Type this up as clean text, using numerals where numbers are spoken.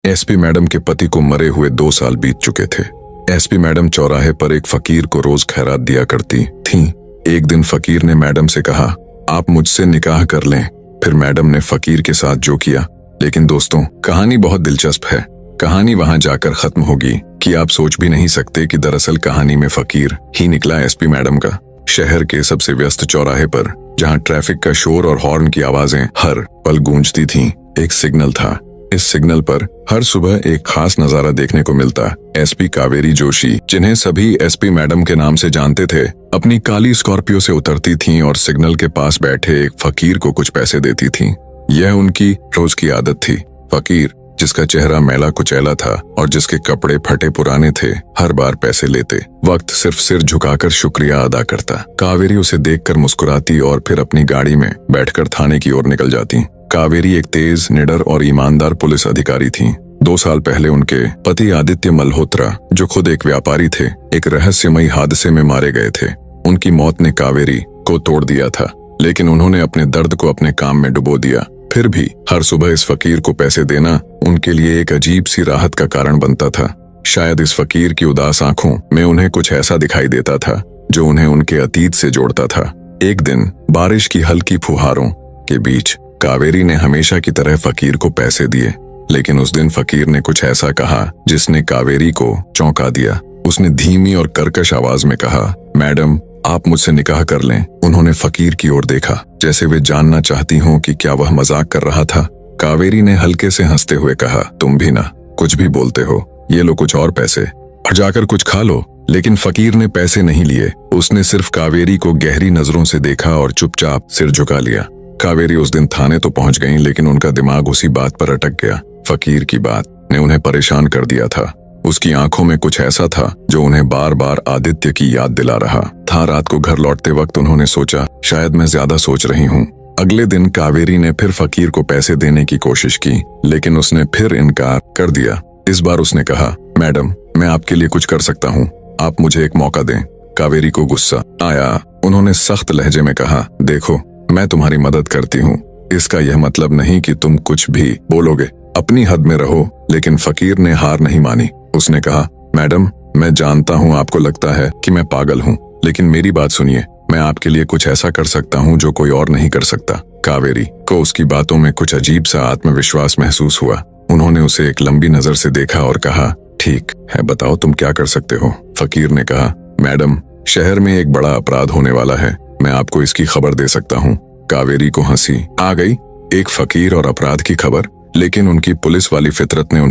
SP madam के पति को मरे हुए 2 साल बीत चुके थे। एसपी मैडम चौराहे पर एक फकीर को रोज खैरात दिया करती थीं। एक दिन फकीर ने मैडम से कहा, आप मुझसे निकाह कर लें। फिर मैडम ने फकीर के साथ जो किया। लेकिन दोस्तों, कहानी बहुत दिलचस्प है। कहानी वहां जाकर खत्म होगी कि आप सोच भी नहीं सकते कि दरअसल कहानी में फकीर ही निकला एसपी मैडम का। शहर के सबसे व्यस्त चौराहे पर, जहां ट्रैफिक का शोर और हॉर्न की आवाजें हर पल गूंजती थीं, एक सिग्नल था। इस सिग्नल पर हर सुबह एक खास नजारा देखने को मिलता। एसपी कावेरी जोशी, जिन्हें सभी एसपी मैडम के नाम से जानते थे, अपनी काली स्कॉर्पियो से उतरती थीं और सिग्नल के पास बैठे एक फकीर को कुछ पैसे देती थीं। यह उनकी रोज की आदत थी। फकीर, जिसका चेहरा मैला कुचैला था और जिसके कपड़े फटे पुराने थे, हर बार पैसे लेते वक्त सिर्फ सिर झुकाकर शुक्रिया अदा करता। कावेरी उसे देखकर मुस्कुराती और फिर अपनी गाड़ी में बैठकर थाने की ओर निकल जाती। कावेरी एक तेज, निडर और ईमानदार पुलिस अधिकारी थीं। 2 साल पहले उनके पति आदित्य मल्होत्रा, जो खुद एक व्यापारी थे, एक रहस्यमयी हादसे में मारे गए थे। उनकी मौत ने कावेरी को तोड़ दिया था, लेकिन उन्होंने अपने दर्द को अपने काम में डुबो दिया। फिर भी हर सुबह इस फकीर को पैसे देना उनके लिए एक अजीब सी राहत का कारण बनता था। शायद इस फकीर की उदास आंखों में उन्हें कुछ ऐसा दिखाई देता था जो उन्हें उनके अतीत से जोड़ता था। एक दिन बारिश की हल्की फुहारों के बीच कावेरी ने हमेशा की तरह फकीर को पैसे दिए, लेकिन उस दिन फकीर ने कुछ ऐसा कहा जिसने कावेरी को चौंका दिया। उसने धीमी और कर्कश आवाज में कहा, मैडम, आप मुझसे निकाह कर लें। उन्होंने फकीर की ओर देखा, जैसे वे जानना चाहती हों कि क्या वह मजाक कर रहा था। कावेरी ने हल्के से हंसते हुए कहा, तुम भी ना कुछ भी बोलते हो, ये लो कुछ और पैसे और जाकर कुछ खा लो। लेकिन फकीर ने पैसे नहीं लिए। उसने सिर्फ कावेरी को गहरी नजरों से देखा और चुपचाप सिर झुका लिया। कावेरी उस दिन थाने तो पहुंच गईं, लेकिन उनका दिमाग उसी बात पर अटक गया। फकीर की बात ने उन्हें परेशान कर दिया था। उसकी आंखों में कुछ ऐसा था जो उन्हें बार बार आदित्य की याद दिला रहा था। रात को घर लौटते वक्त उन्होंने सोचा, शायद मैं ज्यादा सोच रही हूँ। अगले दिन कावेरी ने फिर फकीर को पैसे देने की कोशिश की, लेकिन उसने फिर इनकार कर दिया। इस बार उसने कहा, मैडम, मैं आपके लिए कुछ कर सकता हूँ, आप मुझे एक मौका दें। कावेरी को गुस्सा आया। उन्होंने सख्त लहजे में कहा, देखो, मैं तुम्हारी मदद करती हूँ, इसका यह मतलब नहीं कि तुम कुछ भी बोलोगे। अपनी हद में रहो। लेकिन फकीर ने हार नहीं मानी। उसने कहा, मैडम, मैं जानता हूँ आपको लगता है कि मैं पागल हूँ, लेकिन मेरी बात सुनिए। मैं आपके लिए कुछ ऐसा कर सकता हूँ जो कोई और नहीं कर सकता। कावेरी को उसकी बातों में कुछ अजीब सा आत्मविश्वास महसूस हुआ। उन्होंने उसे एक लंबी नजर से देखा और कहा, ठीक है, बताओ तुम क्या कर सकते हो। फकीर ने कहा, मैडम, शहर में एक बड़ा अपराध होने वाला है, मैं आपको इसकी खबर दे सकता हूँ। कावेरी को हंसी आ गई। एक फकीर और अपराध की खबर, लेकिन उनकी पुलिस वाली फितरत ने उन्हें